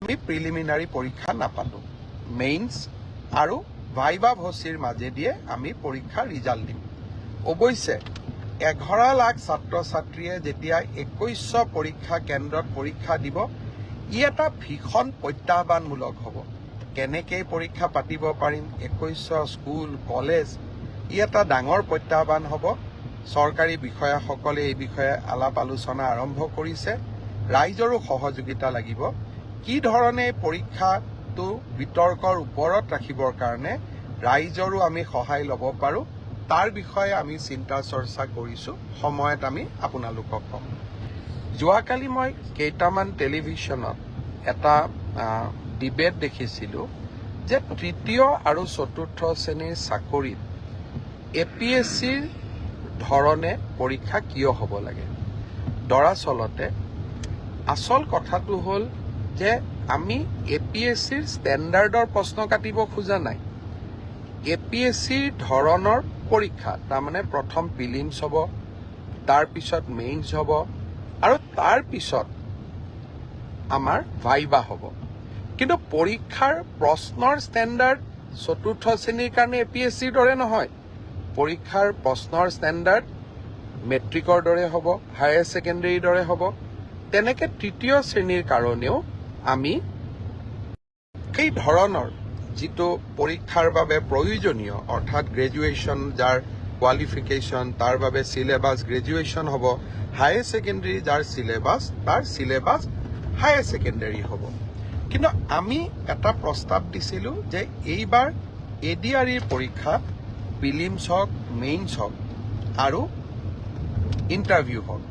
আমি প্ৰিলিমিনাৰী পৰীক্ষা নাপাতো মেইনছ আৰু ভাইভা ভচিৰ মাজেদিয়ে আমি পৰীক্ষাৰ ৰিজাল্ট দিম অৱশ্যে 11 লাখ ছাত্ৰ ছাত্ৰীয়ে যেতিয়া 2100 পৰীক্ষা কেন্দ্ৰত পৰীক্ষা দিব ই এটা ভীষণ প্ৰত্যাহ্বানমূলক হ'ব কেনেকৈ পৰীক্ষা পাতিব পাৰিম 2100 স্কুল কলেজ ই এটা ডাঙৰ প্ৰত্যাহ্বান হ'ব চৰকাৰী বিষয়াসকলে এই বিষয়ে আলাপ আলোচনা আৰম্ভ কৰিছে ৰাইজৰো সহযোগিতা লাগিব কি ধৰণে পৰীক্ষাটো বিতৰ্কৰ ওপৰত ৰাখিবৰ কাৰণে ৰাইজৰো আমি সহায় ল'ব পাৰোঁ তাৰ বিষয়ে আমি চিন্তা চৰ্চা কৰিছোঁ সময়ত আমি আপোনালোকক ক'ম যোৱাকালি মই কেইটামান টেলিভিশ্যনত এটা ডিবেট দেখিছিলোঁ যে তৃতীয় আৰু চতুৰ্থ শ্ৰেণীৰ চাকৰিত APSCৰ ধৰণে পৰীক্ষা কিয় হ'ব লাগে দৰাচলতে আচল কথাটো হ'ল যে আমি APSCৰ ষ্টেণ্ডাৰ্ডৰ প্ৰশ্ন কাটিব খোজা নাই APSCৰ ধৰণৰ পৰীক্ষা তাৰমানে প্ৰথম প্ৰিলিমছ হ'ব তাৰপিছত মেইনছ হ'ব আৰু তাৰপিছত আমাৰ ভাইভা হ'ব কিন্তু পৰীক্ষাৰ প্ৰশ্নৰ ষ্টেণ্ডাৰ্ড চতুৰ্থ শ্ৰেণীৰ কাৰণে APSCৰ দৰে নহয় পৰীক্ষাৰ প্ৰশ্নৰ ষ্টেণ্ডাৰ্ড মেট্ৰিকৰ দৰে হ'ব হায়াৰ ছেকেণ্ডেৰীৰ দৰে হ'ব তেনেকৈ তৃতীয় শ্ৰেণীৰ কাৰণেও আমি সেই ধৰণৰ যিটো পৰীক্ষাৰ বাবে প্ৰয়োজনীয় অৰ্থাৎ গ্ৰেজুৱেশ্যন যাৰ কোৱালিফিকেশ্যন তাৰ বাবে চিলেবাছ গ্ৰেজুৱেশ্যন হ'ব হায়াৰ ছেকেণ্ডেৰী যাৰ চিলেবাছ তাৰ চিলেবাছ হায়াৰ ছেকেণ্ডেৰী হ'ব কিন্তু আমি এটা প্ৰস্তাৱ দিছিলোঁ যে এইবাৰ ADREৰ পৰীক্ষা প্ৰিলিমছ হওক মেইনছ হওক আৰু ইণ্টাৰভিউ হওক